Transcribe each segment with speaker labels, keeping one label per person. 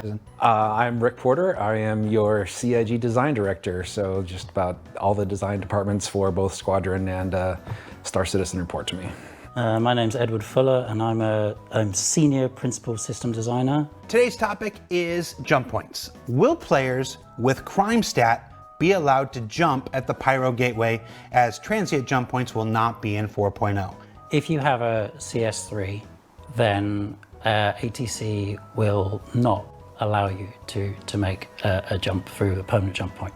Speaker 1: Starcitizen.
Speaker 2: I'm Rick Porter. I am your CIG design director, so just about all the design departments for both Squadron and Starcitizen report to me.
Speaker 3: My name's Edward Fuller, and I'm senior principal system designer.
Speaker 1: Today's topic is jump points. Will players with crime stat be allowed to jump at the Pyro Gateway, as transient jump points will not be in 4.0?
Speaker 3: If you have a CS3, then ATC will not allow you to make a jump through a permanent jump point.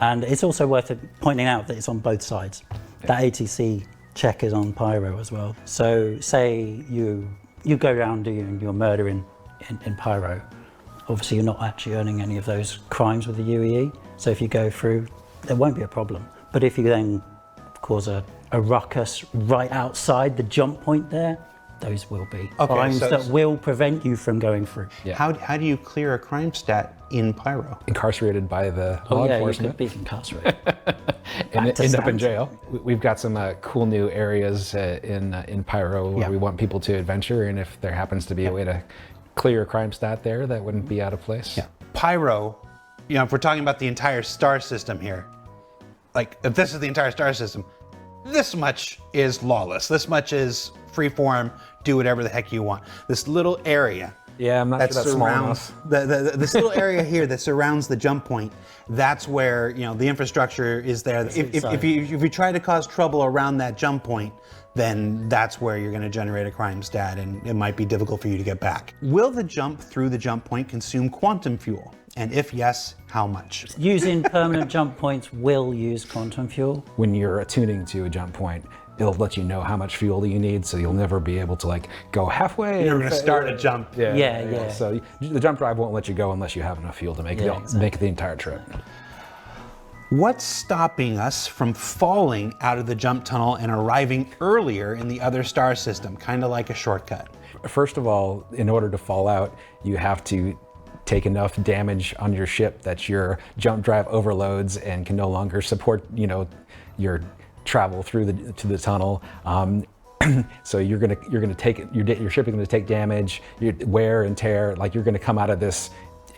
Speaker 3: And it's also worth pointing out that it's on both sides. That ATC check is on Pyro as well. So say you go around doing your murder in Pyro. Obviously you're not actually earning any of those crimes with the UEE. So if you go through, there won't be a problem. But if you then cause a ruckus right outside the jump point there, those will be crimes that will prevent you from going through.
Speaker 2: Yeah.
Speaker 1: How do you clear a crime stat in Pyro?
Speaker 2: Incarcerated by the law enforcement.
Speaker 3: You could be incarcerated.
Speaker 2: And end up in jail. We've got some cool new areas in Pyro where we want people to adventure, and if there happens to be a way to clear a crime stat there, that wouldn't be out of place.
Speaker 1: Yeah. Pyro, if we're talking about the entire star system here, like if this is the entire star system, this much is lawless. This much is freeform, do whatever the heck you want. This little area
Speaker 2: I'm not sure that's small enough.
Speaker 1: This little area here that surrounds the jump point, that's where the infrastructure is there. If you try to cause trouble around that jump point, then that's where you're going to generate a crime stat, and it might be difficult for you to get back. Will the jump through the jump point consume quantum fuel? And if yes, how much?
Speaker 3: Using permanent jump points will use quantum fuel.
Speaker 2: When you're attuning to a jump point, it'll let you know how much fuel you need, so you'll never be able to go halfway.
Speaker 1: You're going to start a jump.
Speaker 3: Yeah.
Speaker 2: So the jump drive won't let you go unless you have enough fuel to make make the entire trip.
Speaker 1: What's stopping us from falling out of the jump tunnel and arriving earlier in the other star system, kind of like a shortcut?
Speaker 2: First of all, in order to fall out, you have to take enough damage on your ship that your jump drive overloads and can no longer support, your travel through the tunnel. So you're gonna take your ship is gonna take damage, your wear and tear. You're gonna come out of this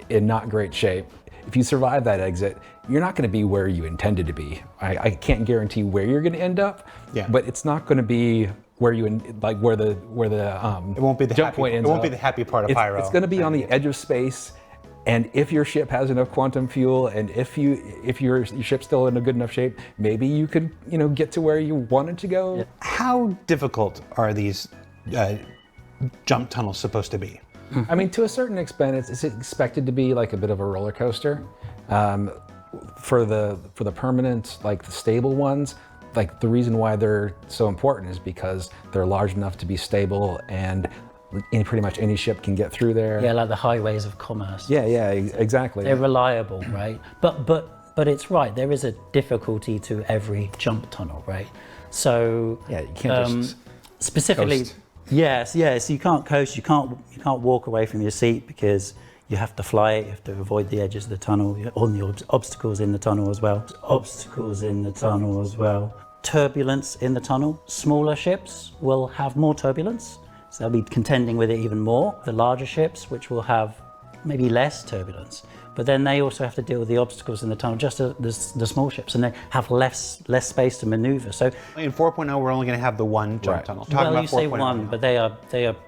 Speaker 2: in not great shape. If you survive that exit, you're not gonna be where you intended to be. I can't guarantee where you're gonna end up, but it's not gonna be where you where the
Speaker 1: it won't be the
Speaker 2: jump point ends
Speaker 1: up. It won't
Speaker 2: up.
Speaker 1: be the happy part of Pyro.
Speaker 2: It's gonna be on the edge of space. And if your ship has enough quantum fuel, and if your ship's still in a good enough shape, maybe you could get to where you wanted to go.
Speaker 3: Yeah.
Speaker 1: How difficult are these jump tunnels supposed to be?
Speaker 2: I mean, to a certain extent, it's expected to be like a bit of a roller coaster. For the permanent, the stable ones, the reason why they're so important is because they're large enough to be stable, and pretty much any ship can get through there.
Speaker 3: Yeah, like the highways of commerce.
Speaker 2: Yeah, exactly.
Speaker 3: They're reliable, right? But it's right. There is a difficulty to every jump tunnel, right? So
Speaker 2: you can't just
Speaker 3: specifically
Speaker 2: coast.
Speaker 3: Yes. You can't coast. You can't walk away from your seat because you have to fly it. You have to avoid the edges of the tunnel, on the obstacles in the tunnel as well. Turbulence in the tunnel. Smaller ships will have more turbulence. So they'll be contending with it even more. The larger ships, which will have maybe less turbulence, but then they also have to deal with the obstacles in the tunnel, just as the small ships, and they have less space to maneuver. So
Speaker 1: in 4.0, we're only going to have the one jump tunnel.
Speaker 3: Well, you say one, but they are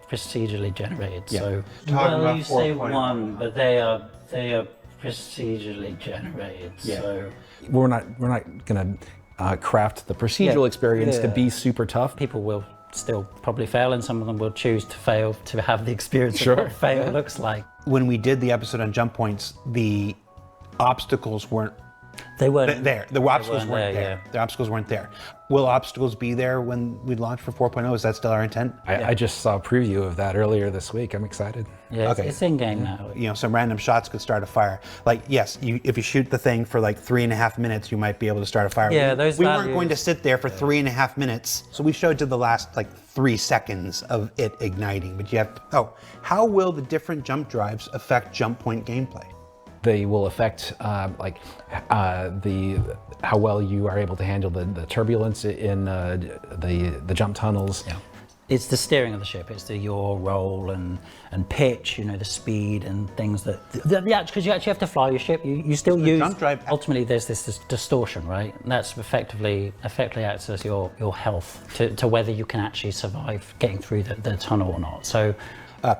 Speaker 3: procedurally generated.
Speaker 1: Yeah.
Speaker 3: So
Speaker 1: Well,
Speaker 3: you say one, but they are procedurally generated.
Speaker 1: Yeah.
Speaker 3: So
Speaker 2: we're not gonna craft the procedural experience to be super tough.
Speaker 3: people will still probably fail, and some of them will choose to fail to have the experience of what fail looks like.
Speaker 1: When we did the episode on jump points, the obstacles weren't there. The obstacles weren't there. The obstacles weren't there. Will obstacles be there when we launch for 4.0? Is that still our intent?
Speaker 2: I just saw a preview of that earlier this week. I'm excited.
Speaker 3: Yeah,
Speaker 1: Okay.
Speaker 3: it's in game now.
Speaker 1: Some random shots could start a fire. Yes, if you shoot the thing for 3.5 minutes, you might be able to start a fire.
Speaker 3: Yeah,
Speaker 1: we weren't going to sit there for 3.5 minutes, so we showed to the last 3 seconds of it igniting. But you have how will the different jump drives affect jump point gameplay?
Speaker 2: They will affect how well you are able to handle the turbulence in the jump tunnels.
Speaker 3: it's the steering of the ship. It's the yaw, roll, and pitch. You know, the speed and things because you actually have to fly your ship. You still use.
Speaker 1: Jump drive.
Speaker 3: Ultimately, there's this distortion, right? And that's effectively acts as your health to whether you can actually survive getting through the tunnel or not. So,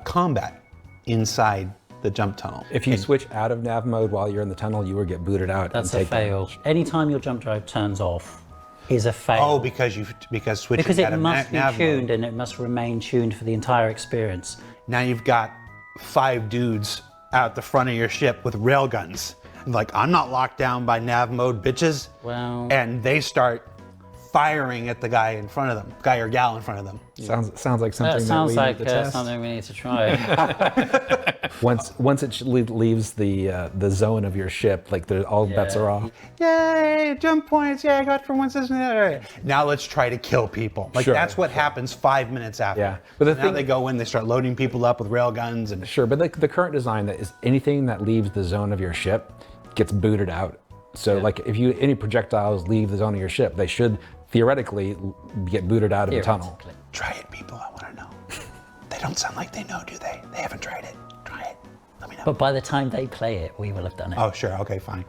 Speaker 1: combat inside the jump tunnel.
Speaker 2: If you switch out of nav mode while you're in the tunnel, you will get booted out.
Speaker 3: that's
Speaker 2: and
Speaker 3: a
Speaker 2: take
Speaker 3: fail.
Speaker 2: damage.
Speaker 3: Anytime your jump drive turns off is a fail.
Speaker 1: Oh, because switching
Speaker 3: because
Speaker 1: out
Speaker 3: it
Speaker 1: of
Speaker 3: must be
Speaker 1: nav
Speaker 3: tuned
Speaker 1: mode.
Speaker 3: and it must remain tuned for the entire experience.
Speaker 1: Now you've got 5 dudes out the front of your ship with railguns. Like, I'm not locked down by nav mode, bitches.
Speaker 3: Well,
Speaker 1: And they start firing at the guy in front of them, guy or gal in front of them.
Speaker 2: Sounds like something
Speaker 3: that sounds
Speaker 2: we
Speaker 3: like
Speaker 2: need to test.
Speaker 3: something we need to try.
Speaker 2: Once it leaves the zone of your ship, like all bets are off.
Speaker 1: Yay, jump points, yay, I got from one system to the other. Now let's try to kill people. Like,
Speaker 2: Sure,
Speaker 1: that's what happens 5 minutes after.
Speaker 2: Yeah, but the
Speaker 1: Now
Speaker 2: thing-
Speaker 1: they go in, they start loading people up with railguns and
Speaker 2: Sure, but the current design that is anything that leaves the zone of your ship gets booted out. So like if any projectiles leave the zone of your ship, they should theoretically get booted out of the tunnel.
Speaker 1: try it, people, I want to know. They don't sound like they know, do they? They haven't tried it. Try it. Let me know.
Speaker 3: But by the time they play it, we will have done it.
Speaker 1: Oh, sure. Okay, fine.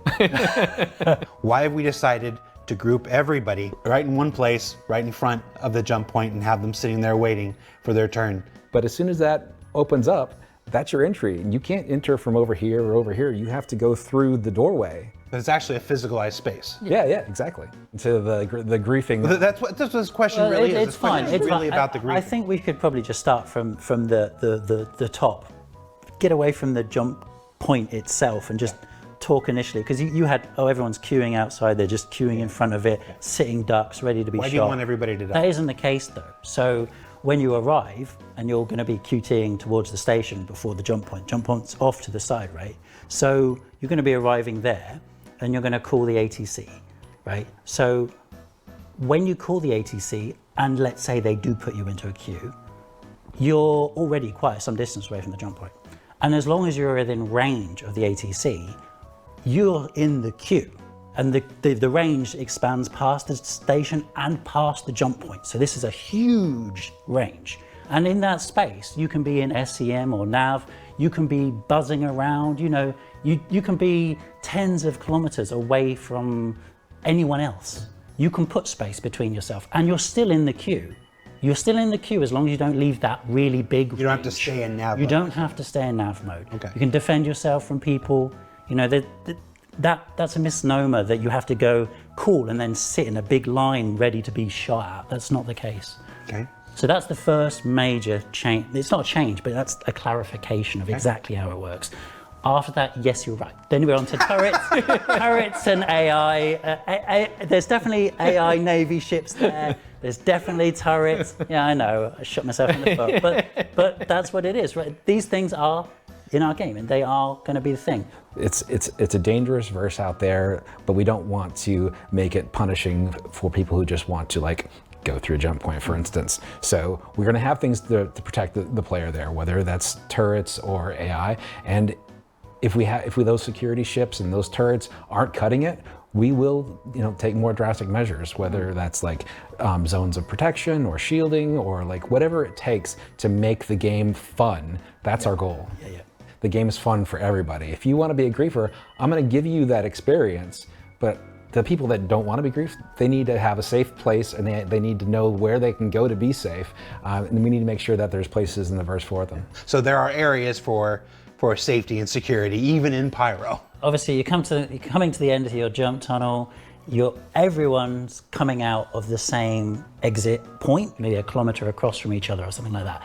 Speaker 1: Why have we decided to group everybody right in one place, right in front of the jump point, and have them sitting there waiting for their turn?
Speaker 2: But as soon as that opens up, that's your entry. And you can't enter from over here or over here. You have to go through the doorway.
Speaker 1: But it's actually a physicalized space.
Speaker 2: Yeah, exactly. To the griefing.
Speaker 1: That's what this question really is.
Speaker 3: It's
Speaker 1: This question
Speaker 3: fine.
Speaker 1: is
Speaker 3: It's
Speaker 1: really
Speaker 3: fine.
Speaker 1: about the griefing.
Speaker 3: I think we could probably just start from the top, get away from the jump point itself, and just talk initially. Because you had everyone's queuing outside. They're just queuing in front of it, sitting ducks, ready to be shot.
Speaker 1: Why do you want everybody to die?
Speaker 3: That isn't the case though. So when you arrive and you're going to be QTing towards the station before the jump point's off to the side, right? So you're going to be arriving there and you're going to call the ATC, right? So when you call the ATC and let's say they do put you into a queue, you're already quite some distance away from the jump point. And as long as you're within range of the ATC, you're in the queue. And the range expands past the station and past the jump point. So this is a huge range. And in that space, you can be in SCM or nav, you can be buzzing around, you can be tens of kilometers away from anyone else. You can put space between yourself and you're still in the queue. You're still in the queue as long as you don't leave that really big range.
Speaker 1: You don't have to stay in nav
Speaker 3: You
Speaker 1: mode.
Speaker 3: don't have to stay in nav mode.
Speaker 1: Okay.
Speaker 3: You can defend yourself from people. That's a misnomer that you have to go cool and then sit in a big line ready to be shot at. That's not the case.
Speaker 1: Okay.
Speaker 3: So that's the first major change. It's not a change, but that's a clarification of exactly how it works. After that, yes, you're right. Then we're on to turrets, turrets and AI. There's definitely AI Navy ships there. There's definitely turrets. Yeah, I know. I shot myself in the foot. But that's what it is, right? These things are in our game, and they are going to be the thing.
Speaker 2: It's a dangerous verse out there, but we don't want to make it punishing for people who just want to go through a jump point, for instance. So we're going to have things to protect the player there, whether that's turrets or AI. And if those security ships and those turrets aren't cutting it, we will take more drastic measures, whether that's zones of protection or shielding or whatever it takes to make the game fun. That's our goal.
Speaker 3: Yeah.
Speaker 2: The game is fun for everybody. If you want to be a griefer, I'm going to give you that experience, but the people that don't want to be griefed, they need to have a safe place and they need to know where they can go to be safe. And we need to make sure that there's places in the verse for them.
Speaker 1: So there are areas for safety and security, even in Pyro.
Speaker 3: Obviously, you're coming to the end of your jump tunnel. Everyone's coming out of the same exit point, maybe a kilometer across from each other or something like that,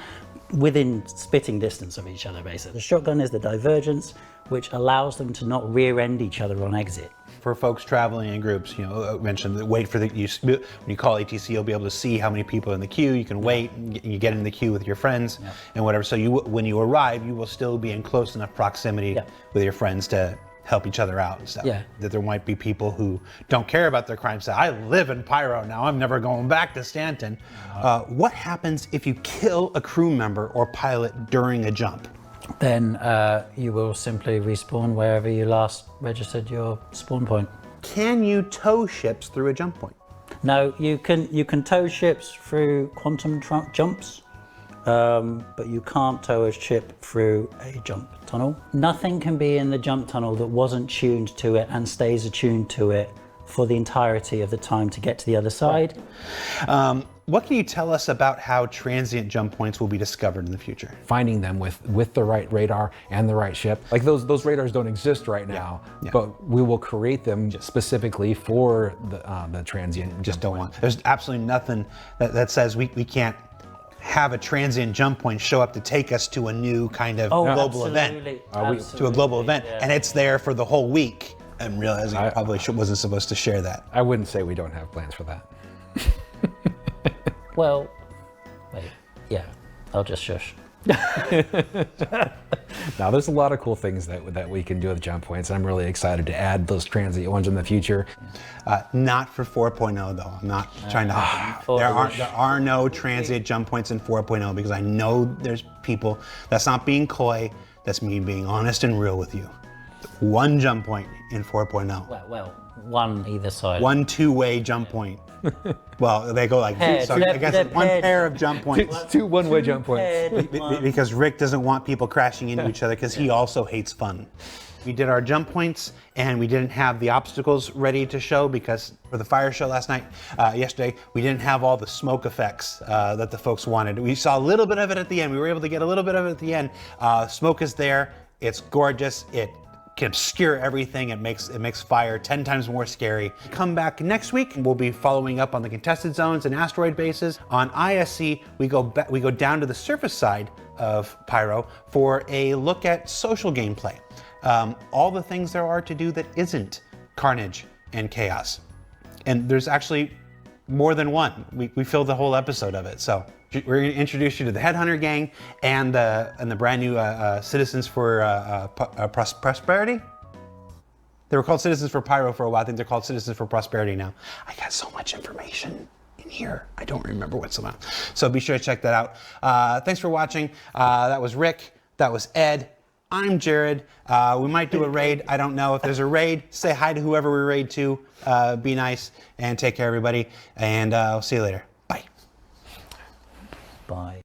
Speaker 3: within spitting distance of each other, basically. The shotgun is the divergence, which allows them to not rear-end each other on exit.
Speaker 1: For folks traveling in groups, mentioned that when you call ATC, you'll be able to see how many people are in the queue. You can wait, and you get in the queue with your friends and whatever. So when you arrive, you will still be in close enough proximity with your friends to help each other out and stuff.
Speaker 3: Yeah.
Speaker 1: That there might be people who don't care about their crime. Say, I live in Pyro now. I'm never going back to Stanton. What happens if you kill a crew member or pilot during a jump?
Speaker 3: Then you will simply respawn wherever you last registered your spawn point.
Speaker 1: Can you tow ships through a jump point?
Speaker 3: No, you can tow ships through quantum jumps, but you can't tow a ship through a jump tunnel. Nothing can be in the jump tunnel that wasn't tuned to it and stays attuned to it for the entirety of the time to get to the other side.
Speaker 1: What can you tell us about how transient jump points will be discovered in the future?
Speaker 2: Finding them with the right radar and the right ship. Like those radars don't exist right now, but we will create them specifically for the transient.
Speaker 1: Just don't want. There's absolutely nothing that says we can't have a transient jump point show up to take us to a new kind of global event. To a global event, and it's there for the whole week. I'm realizing I probably wasn't supposed to share that.
Speaker 2: I wouldn't say we don't have plans for that.
Speaker 3: Well, wait, yeah, I'll just shush.
Speaker 2: Now, there's a lot of cool things that we can do with jump points. I'm really excited to add those transient ones in the future.
Speaker 1: Not for 4.0 though. I'm not trying to. There are no transient jump points in 4.0 because I know there's people. That's not being coy. That's me being honest and real with you. One jump point in 4.0.
Speaker 3: Well, one either side.
Speaker 1: One two-way jump point. Well, they go like
Speaker 3: Paired.
Speaker 1: so I guess it's one pair of jump points.
Speaker 2: Two one-way jump points.
Speaker 1: Because Rick doesn't want people crashing into each other because he also hates fun. We did our jump points and we didn't have the obstacles ready to show because for the fire show yesterday, we didn't have all the smoke effects that the folks wanted. We saw a little bit of it at the end. We were able to get a little bit of it at the end. Smoke is there. It's gorgeous. It can obscure everything. It makes fire 10 times more scary. Come back next week. We'll be following up on the contested zones and asteroid bases. On ISC, we go down to the surface side of Pyro for a look at social gameplay. All the things there are to do that isn't carnage and chaos. And there's actually more than one. We filled the whole episode of it. So we're going to introduce you to the Headhunter Gang and the brand new Citizens for Prosperity. They were called Citizens for Pyro for a while. I think they're called Citizens for Prosperity now. I got so much information in here. I don't remember what's about. So be sure to check that out. Thanks for watching. That was Rick. That was Ed. I'm Jared. We might do a raid. I don't know. If there's a raid, say hi to whoever we raid to. Be nice and take care, everybody. And I'll see you later. Bye.
Speaker 3: Bye.